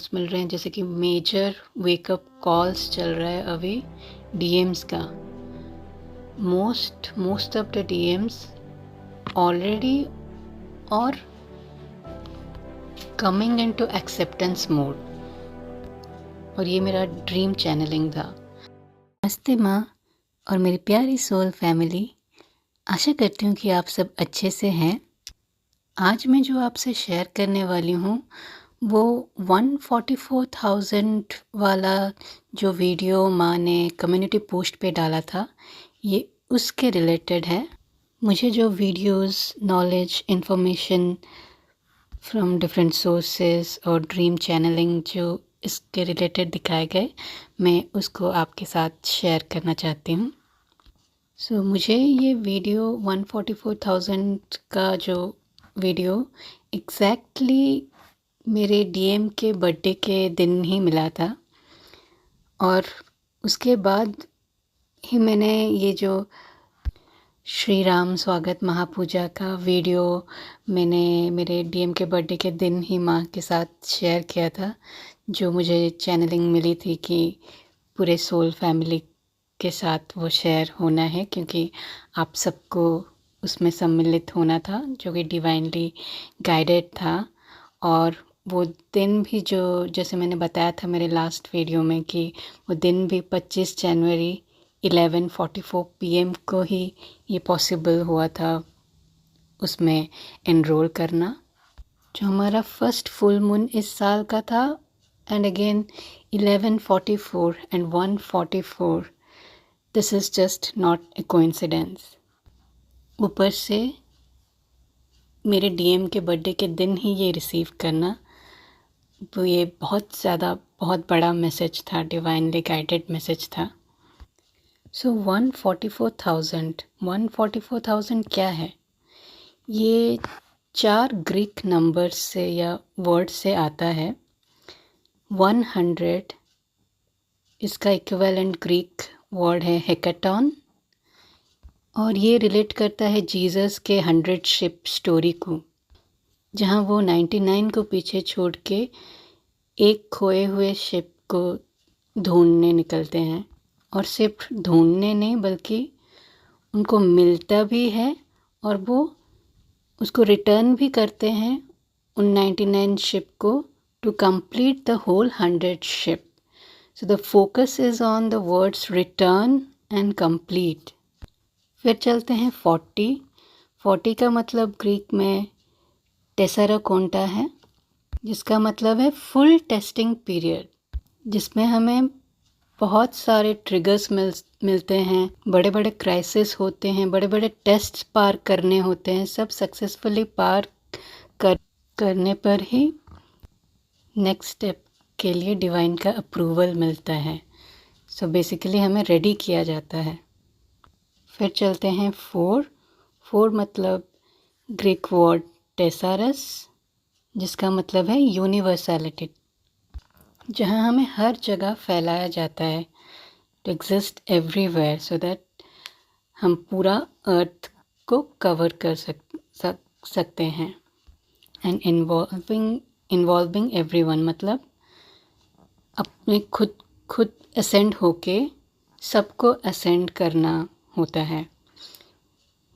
Response मिल रहे हैं, जैसे कि मेजर वेकअप कॉल्स चल रहा है अभी डीएम्स का। Most of the DMs already और कमिंग इनटू एक्सेप्टेंस मोड, और ये मेरा ड्रीम चैनलिंग था। नमस्ते माँ और मेरी प्यारी सोल फैमिली, आशा करती हूँ कि आप सब अच्छे से हैं। आज मैं जो आपसे शेयर करने वाली हूँ वो 144,000 वाला जो वीडियो माँ ने कम्युनिटी पोस्ट पे डाला था, ये उसके रिलेटेड है। मुझे जो videos, knowledge, information from different sources और ड्रीम चैनलिंग जो इसके रिलेटेड दिखाए गए, मैं उसको आपके साथ शेयर करना चाहती हूँ। मुझे ये वीडियो 144,000 का जो वीडियो एग्जैक्टली मेरे डीएम के बर्थडे के दिन ही मिला था, और उसके बाद ही मैंने ये जो श्री राम स्वागत महापूजा का वीडियो मैंने मेरे डीएम के बर्थडे के दिन ही माँ के साथ शेयर किया था, जो मुझे चैनलिंग मिली थी कि पूरे सोल फैमिली के साथ वो शेयर होना है, क्योंकि आप सबको उसमें सम्मिलित होना था, जो कि डिवाइनली गाइडेड था। और वो दिन भी जो जैसे मैंने बताया था मेरे लास्ट वीडियो में कि वो दिन भी 25 जनवरी 11:44 PM को ही ये पॉसिबल हुआ था उसमें एनरोल करना, जो हमारा फर्स्ट फुल मून इस साल का था। And again 11:44 and 1:44, this is just not a coincidence. ऊपर से मेरे डीएम के बर्थडे के दिन ही ये रिसीव करना, तो ये बहुत बड़ा मैसेज था, डिवाइनली गाइडेड मैसेज था। 144,000 क्या है? ये 4 ग्रीक नंबर्स से या वर्ड से आता है। 100 इसका इक्विवेलेंट ग्रीक वर्ड है हेकाटॉन, और ये रिलेट करता है जीसस के 100 शिप स्टोरी को, जहाँ वो 99 को पीछे छोड़ के एक खोए हुए शिप को ढूंढने निकलते हैं, और सिर्फ ढूंढने नहीं बल्कि उनको मिलता भी है और वो उसको रिटर्न भी करते हैं उन 99 शिप को, to complete the whole 100 ship. So the focus is on the words return and complete. फिर चलते हैं 40 का मतलब ग्रीक में टेसाराकोंटा है, जिसका मतलब है फुल टेस्टिंग पीरियड, जिसमें हमें बहुत सारे ट्रिगर्स मिलते हैं, बड़े बड़े क्राइसिस होते हैं, बड़े बड़े टेस्ट पार करने होते हैं। सब सक्सेसफुली पार करने पर ही नेक्स्ट स्टेप के लिए डिवाइन का अप्रूवल मिलता है। बेसिकली हमें रेडी किया जाता है। फिर चलते हैं 4 मतलब ग्रीक वर्ड टेसारस, जिसका मतलब है यूनिवर्सैलिटी, जहाँ हमें हर जगह फैलाया जाता है, to exist everywhere, so that हम पूरा अर्थ को कवर कर सकते हैं। एंड इन्वॉल्विंग एवरीवन मतलब अपने खुद असेंड होके सबको असेंड करना होता है।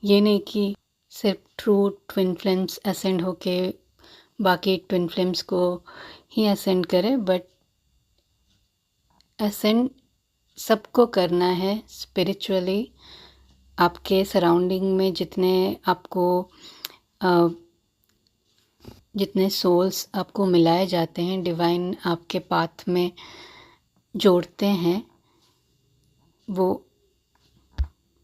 ये नहीं कि सिर्फ ट्रू ट्विन फ्लेम्स असेंड होके बाकी ट्विन फ्लेम्स को ही असेंड करे, बट असेंड सबको करना है स्पिरिचुअली। आपके सराउंडिंग में जितने सोल्स आपको मिलाए जाते हैं, डिवाइन आपके पाथ में जोड़ते हैं, वो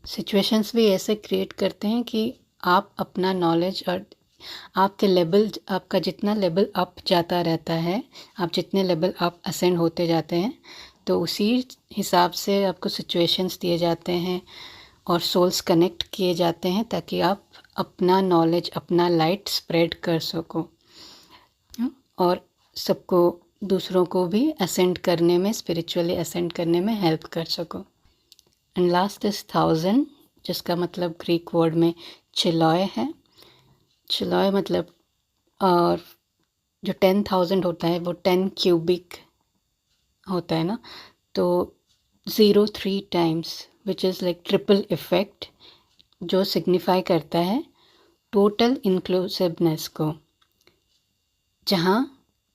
सिचुएशंस भी ऐसे क्रिएट करते हैं कि आप अपना नॉलेज और आपके लेवल, आपका जितना लेवल अप जाता रहता है, आप जितने लेवल अप असेंड होते जाते हैं, तो उसी हिसाब से आपको सिचुएशंस दिए जाते हैं और सोल्स कनेक्ट किए जाते हैं, ताकि आप अपना नॉलेज, अपना लाइट स्प्रेड कर सको और सबको, दूसरों को भी असेंड करने में, स्पिरिचुअली असेंड करने में हेल्प कर सको। एंड लास्ट इज 1000, जिसका मतलब ग्रीक वर्ड में चिलॉय है। चिलॉय मतलब और जो 10,000 होता है वो 10 क्यूबिक होता है ना, तो 0 3 times which is like triple effect, जो सिग्निफाई करता है टोटल इंक्लूसिवनेस को, जहाँ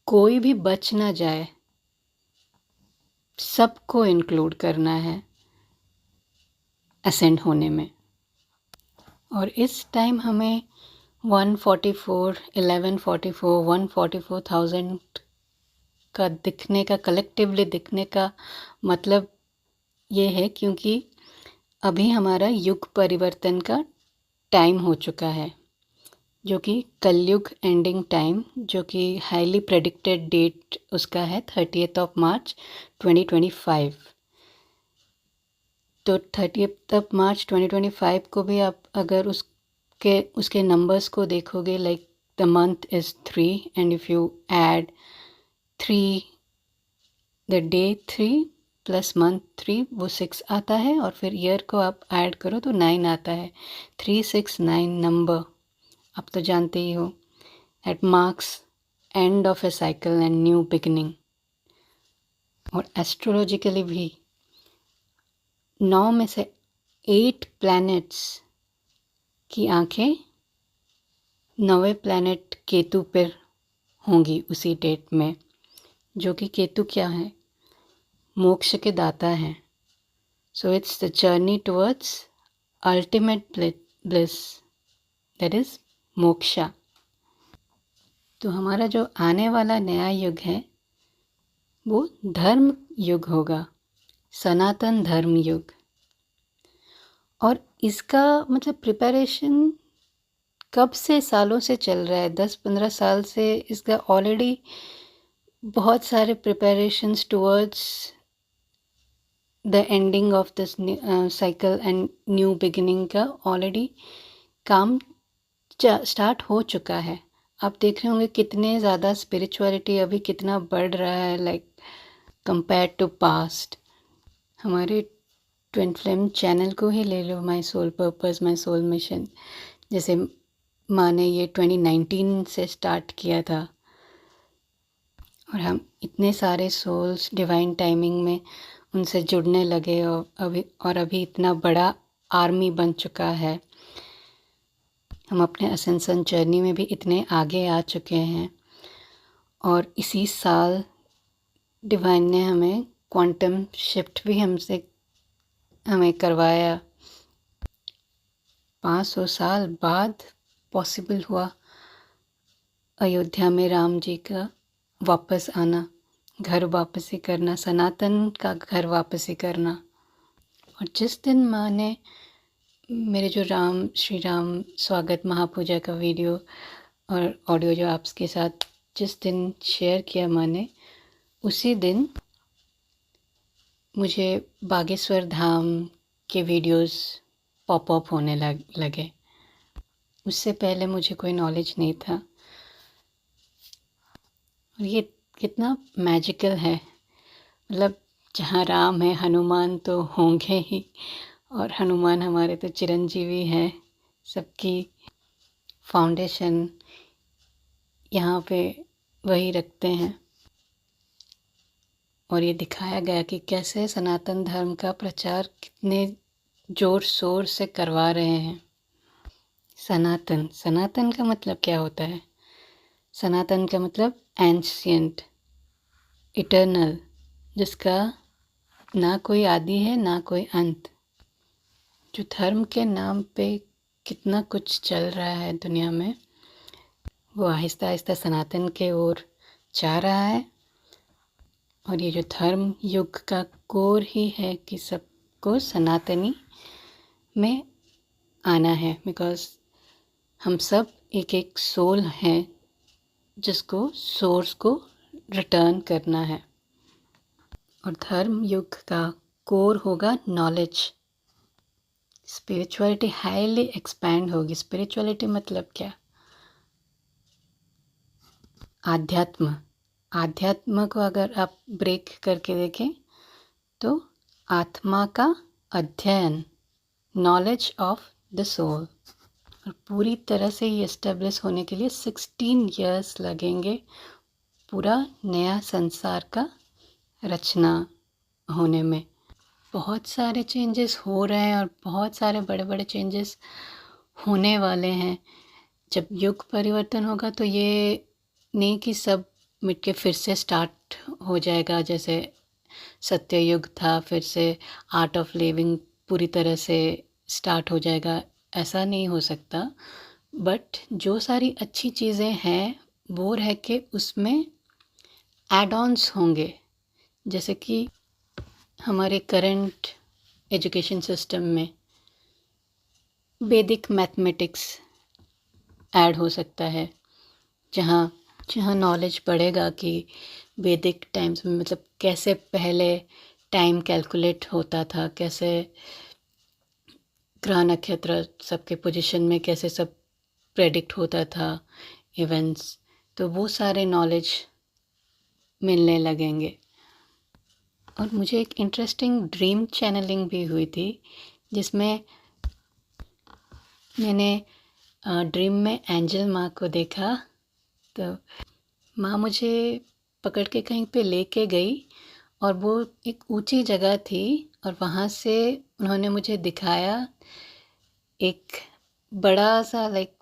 कोई भी बच ना जाए, सबको इंक्लूड करना है असेंड होने में। और इस टाइम हमें 144, 1144, 144,000 का दिखने का, कलेक्टिवली दिखने का मतलब ये है क्योंकि अभी हमारा युग परिवर्तन का टाइम हो चुका है, जो कि कलयुग एंडिंग टाइम, जो कि हाईली प्रेडिक्टेड डेट उसका है 30 मार्च 2025। तो 30 मार्च 2025 को भी आप अगर उसके नंबर्स को देखोगे, like the month is 3 and if you add 3, the day 3 plus month 3 वो 6 आता है, और फिर ईयर को आप ऐड करो तो 9 आता है। 369 नंबर आप तो जानते ही हो, that marks end of A cycle and new beginning. और एस्ट्रोलॉजिकली भी 9 में से 8 प्लैनेट्स की आंखें 9वें प्लैनेट केतु पर होंगी उसी डेट में, जो कि केतु क्या है, मोक्ष के दाता हैं। So it's the journey towards ultimate bliss, that is moksha. तो हमारा जो आने वाला नया युग है वो धर्म युग होगा, सनातन धर्म युग। और इसका मतलब प्रिपरेशन कब से, सालों से चल रहा है, 10-15 साल से इसका ऑलरेडी बहुत सारे preparations towards the ending of this cycle and new beginning का ऑलरेडी काम स्टार्ट हो चुका है। आप देख रहे होंगे कितने ज़्यादा स्पिरिचुअलिटी अभी कितना बढ़ रहा है, लाइक कंपेयर टू पास्ट। हमारे ट्विन फ्लेम चैनल को ही ले लो, my soul purpose, my soul mission, जैसे माँ ने ये 2019 से स्टार्ट किया था, और हम इतने सारे सोल्स डिवाइन टाइमिंग में उनसे जुड़ने लगे, और अभी इतना बड़ा आर्मी बन चुका है। हम अपने असेंशन जर्नी में भी इतने आगे आ चुके हैं। और इसी साल डिवाइन ने हमें क्वांटम शिफ्ट भी हमें करवाया। 500 साल बाद पॉसिबल हुआ अयोध्या में राम जी का वापस आना, घर वापसी करना, सनातन का घर वापसी करना। और जिस दिन माँ ने मेरे जो श्री राम स्वागत महापूजा का वीडियो और ऑडियो जो आपके साथ जिस दिन शेयर किया माँ ने, उसी दिन मुझे बागेश्वर धाम के वीडियोस पॉप अप होने लगे। उससे पहले मुझे कोई नॉलेज नहीं था। और ये कितना मैजिकल है, मतलब जहाँ राम है हनुमान तो होंगे ही, और हनुमान हमारे तो चिरंजीवी हैं, सबकी फाउंडेशन यहाँ पे वही रखते हैं। और ये दिखाया गया कि कैसे सनातन धर्म का प्रचार कितने ज़ोर शोर से करवा रहे हैं। सनातन का मतलब क्या होता है? सनातन का मतलब एंशियंट, इटर्नल, जिसका ना कोई आदि है ना कोई अंत। जो धर्म के नाम पे कितना कुछ चल रहा है दुनिया में, वो आहिस्ता आहिस्ता सनातन के ओर जा रहा है। और ये जो धर्म युग का कोर ही है कि सबको सनातनी में आना है, बिकॉज़ हम सब एक एक सोल हैं जिसको सोर्स को रिटर्न करना है। और धर्म युग का कोर होगा नॉलेज। स्पिरिचुअलिटी हाईली एक्सपैंड होगी। स्पिरिचुअलिटी मतलब क्या? आध्यात्म को अगर आप ब्रेक करके देखें तो आत्मा का अध्ययन, नॉलेज ऑफ द सोल। और पूरी तरह से ये एस्टेब्लिश होने के लिए 16 इयर्स लगेंगे पूरा नया संसार का रचना होने में। बहुत सारे चेंजेस हो रहे हैं और बहुत सारे बड़े बड़े चेंजेस होने वाले हैं। जब युग परिवर्तन होगा तो ये नहीं कि सब मिट के फिर से स्टार्ट हो जाएगा, जैसे सत्ययुग था फिर से आर्ट ऑफ लिविंग पूरी तरह से स्टार्ट हो जाएगा, ऐसा नहीं हो सकता। बट जो सारी अच्छी चीज़ें हैं वो रह के उसमें एड ऑन्स होंगे, जैसे कि हमारे करंट एजुकेशन सिस्टम में वैदिक मैथमेटिक्स ऐड हो सकता है, जहाँ जहाँ नॉलेज बढ़ेगा कि वैदिक टाइम्स में मतलब कैसे पहले टाइम कैलकुलेट होता था, कैसे ग्रह नक्षत्र सबके पोजीशन में कैसे सब प्रेडिक्ट होता था इवेंट्स, तो वो सारे नॉलेज मिलने लगेंगे। और मुझे एक इंटरेस्टिंग ड्रीम चैनलिंग भी हुई थी, जिसमें मैंने ड्रीम में एंजल माँ को देखा। तो माँ मुझे पकड़ के कहीं पे लेके गई और वो एक ऊंची जगह थी और वहाँ से उन्होंने मुझे दिखाया एक बड़ा सा लाइक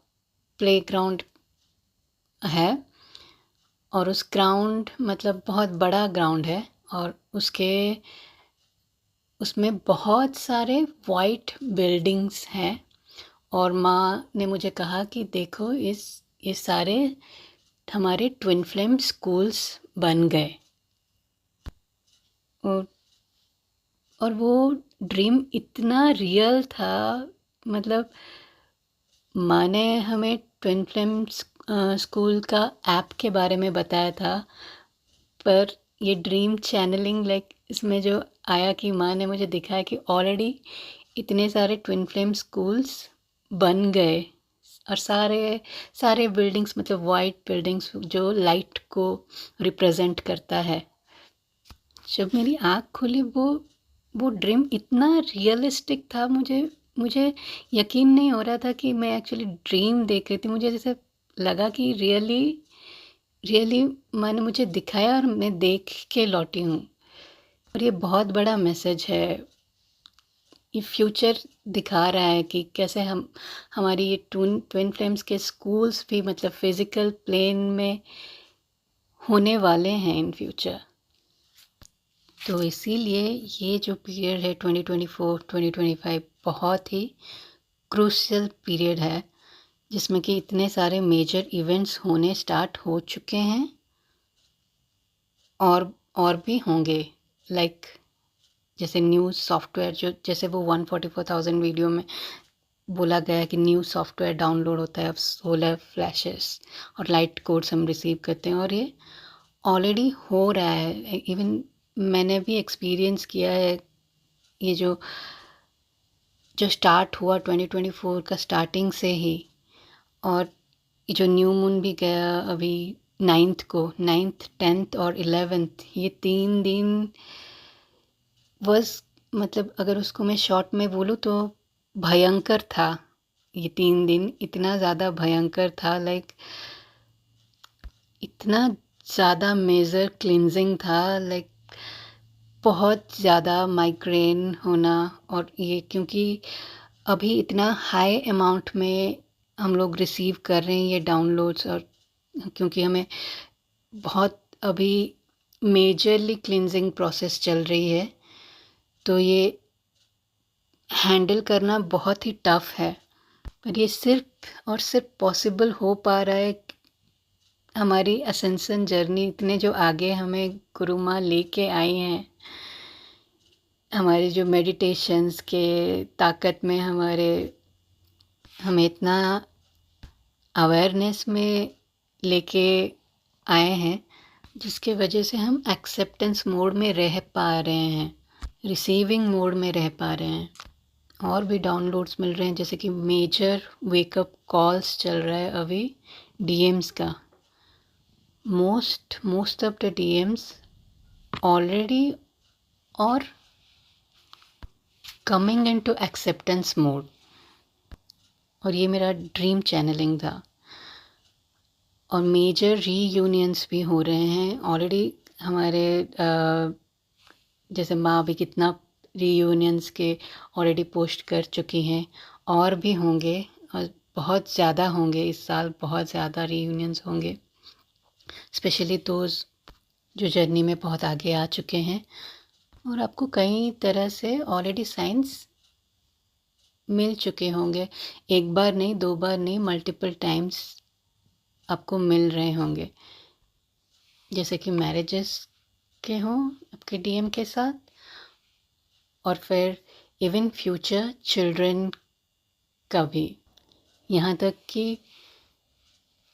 प्लेग्राउंड है, और उस ग्राउंड मतलब बहुत बड़ा ग्राउंड है और उसमें बहुत सारे वाइट बिल्डिंग्स हैं। और माँ ने मुझे कहा कि देखो ये सारे हमारे ट्विन फ्लेम स्कूल्स बन गए। और और वो ड्रीम इतना रियल था, मतलब माँ ने हमें ट्विन फ्लेम स्कूल का ऐप के बारे में बताया था, पर ये ड्रीम चैनलिंग लाइक इसमें जो आया कि माँ ने मुझे दिखाया कि ऑलरेडी इतने सारे ट्विन फ्लेम स्कूल्स बन गए और सारे सारे बिल्डिंग्स मतलब वाइट बिल्डिंग्स जो लाइट को रिप्रेजेंट करता है। जब मेरी आँख खुली वो ड्रीम इतना रियलिस्टिक था, मुझे यकीन नहीं हो रहा था कि मैं एक्चुअली ड्रीम देख रही थी। मुझे जैसे लगा कि रियली मैंने मुझे दिखाया और मैं देख के लौटी हूँ। और ये बहुत बड़ा मैसेज है, ये फ्यूचर दिखा रहा है कि कैसे हमारी ये ट्विन फ्लेम्स के स्कूल्स भी मतलब फिज़िकल प्लेन में होने वाले हैं इन फ्यूचर। तो इसीलिए ये जो पीरियड है 2024-2025 बहुत ही क्रूशियल पीरियड है, जिसमें कि इतने सारे मेजर इवेंट्स होने स्टार्ट हो चुके हैं और भी होंगे। लाइक जैसे न्यूज़ सॉफ्टवेयर जो जैसे वो 144,000 वीडियो में बोला गया है कि न्यू सॉफ्टवेयर डाउनलोड होता है, अब सोलर फ्लैशेस और लाइट कोड्स हम रिसीव करते हैं, और ये ऑलरेडी हो रहा है। इवन मैंने भी एक्सपीरियंस किया है। ये जो स्टार्ट हुआ 2024 का स्टार्टिंग से ही, और ये जो न्यू मून भी गया अभी 9th 10th और 11th, ये 3 दिन बस मतलब अगर उसको मैं शॉर्ट में बोलूँ तो भयंकर था। ये 3 दिन इतना ज़्यादा भयंकर था, लाइक इतना ज़्यादा मेजर क्लिनजिंग था, लाइक बहुत ज़्यादा माइग्रेन होना। और ये क्योंकि अभी इतना हाई अमाउंट में हम लोग रिसीव कर रहे हैं ये डाउनलोड्स, और क्योंकि हमें बहुत अभी मेजरली क्लिनजिंग प्रोसेस चल रही है, तो ये हैंडल करना बहुत ही टफ है। पर ये सिर्फ और सिर्फ पॉसिबल हो पा रहा है हमारी असेंशन जर्नी, इतने जो आगे हमें गुरु माँ लेके आई हैं, हमारे जो मेडिटेशंस के ताकत में हमें इतना अवेयरनेस में लेके आए हैं, जिसके वजह से हम एक्सेप्टेंस मोड में रह पा रहे हैं, रिसीविंग मोड में रह पा रहे हैं। और भी डाउनलोड्स मिल रहे हैं, जैसे कि मेजर वेकअप कॉल्स चल रहा है अभी डीएम्स का। Most of the DMs already और कमिंग इनटू एक्सेप्टेंस मोड। और ये मेरा ड्रीम चैनलिंग था। और मेजर रीयूनियंस भी हो रहे हैं ऑलरेडी। हमारे जैसे माँ भी कितना रीयूनियंस के ऑलरेडी पोस्ट कर चुकी हैं, और भी होंगे, और बहुत ज़्यादा होंगे इस साल, बहुत ज़्यादा रीयूनियंस होंगे, स्पेशली दोज जो जर्नी में बहुत आगे आ चुके हैं। और आपको कई तरह से ऑलरेडी साइंस मिल चुके होंगे, एक बार नहीं, 2 बार नहीं, मल्टीपल टाइम्स आपको मिल रहे होंगे, जैसे कि मैरिजेस के हों आपके डीएम के साथ, और फिर इवन फ्यूचर चिल्ड्रन का भी, यहाँ तक कि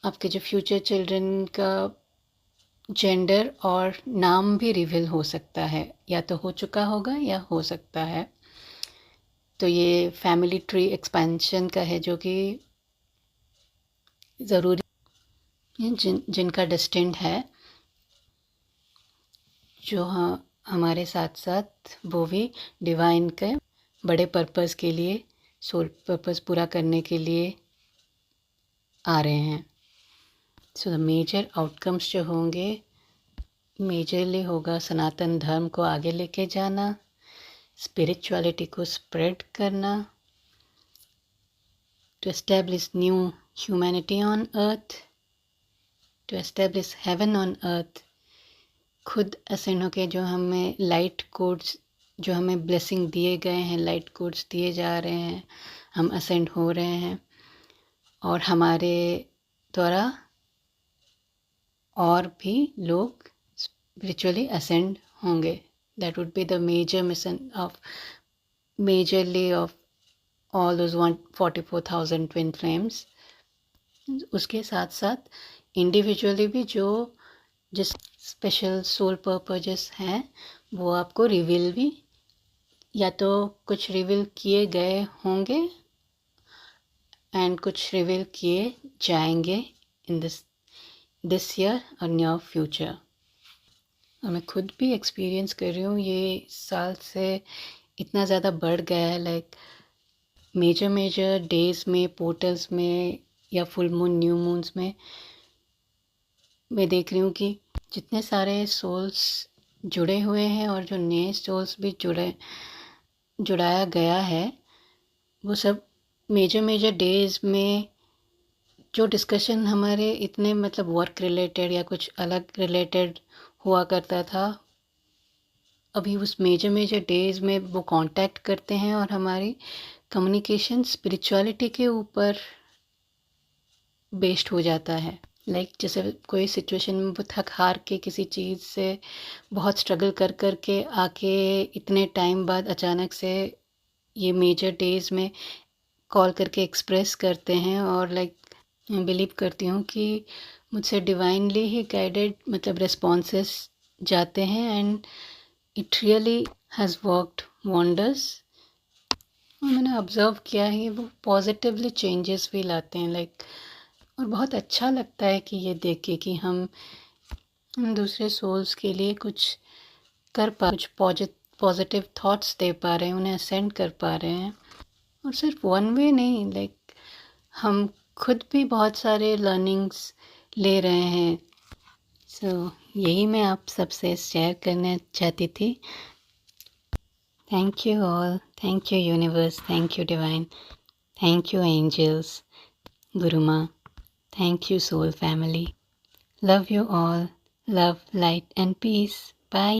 आपके जो फ्यूचर चिल्ड्रन का जेंडर और नाम भी रिवील हो सकता है, या तो हो चुका होगा या हो सकता है। तो ये फैमिली ट्री एक्सपेंशन का है, जो कि ज़रूरी जिनका डेस्टिन्ड है, जो हमारे साथ साथ वो भी डिवाइन के बड़े पर्पस के लिए, सोल पर्पस पूरा करने के लिए आ रहे हैं। सो द मेजर आउटकम्स जो होंगे, मेजरली होगा सनातन धर्म को आगे लेके जाना, स्पिरिचुअलिटी को स्प्रेड करना, to establish new humanity on earth, to establish heaven on earth. खुद असेंड होके जो हमें लाइट कोड्स, जो हमें ब्लेसिंग दिए गए हैं, लाइट कोड्स दिए जा रहे हैं, हम असेंड हो रहे हैं, और हमारे द्वारा और भी लोग स्पिरिचुअली असेंड होंगे। That would be the major mission of majorly of all those 144,000 twin flames. उसके साथ साथ इंडिविजुअली भी जो जिस स्पेशल सोल पर्पजेस हैं, वो आपको रिवील भी, या तो कुछ रिवील किए गए होंगे एंड कुछ रिवील किए जाएंगे इन दिस ईयर और नियर फ्यूचर। और मैं खुद भी एक्सपीरियंस कर रही हूँ, ये साल से इतना ज़्यादा बढ़ गया है। लाइक मेजर डेज में, पोर्टल्स में, या फुल मून, न्यू मून्स में मैं देख रही हूँ कि जितने सारे सोल्स जुड़े हुए हैं, और जो नए सोल्स भी जुड़ाया गया है, वो सब मेजर डेज में जो डिस्कशन हमारे इतने मतलब वर्क रिलेटेड या कुछ अलग रिलेटेड हुआ करता था, अभी उस मेजर डेज में वो कांटेक्ट करते हैं, और हमारी कम्युनिकेशन स्पिरिचुअलिटी के ऊपर बेस्ड हो जाता है। लाइक जैसे कोई सिचुएशन में वो थक हार के किसी चीज़ से बहुत स्ट्रगल कर के आके इतने टाइम बाद अचानक से ये मेजर डेज में कॉल करके एक्सप्रेस करते हैं, और लाइक मैं बिलीव करती हूँ कि मुझसे डिवाइनली ही गाइडेड मतलब रिस्पॉन्सेस जाते हैं, and it really has worked wonders. और मैंने ऑब्ज़र्व किया है वो पॉजिटिवली चेंजेस भी लाते हैं, लाइक, और बहुत अच्छा लगता है कि ये देख के कि हम दूसरे सोल्स के लिए कुछ कुछ पॉजिटिव थॉट्स दे पा रहे हैं, उन्हें असेंड कर पा रहे हैं। और सिर्फ वन वे नहीं, लाइक हम खुद भी बहुत सारे लर्निंग्स ले रहे हैं। सो यही मैं आप सबसे शेयर करना चाहती थी। Thank you all, thank you universe, thank you divine, thank you angels, गुरु माँ, thank you soul family. Love you all. Love, light and peace. Bye.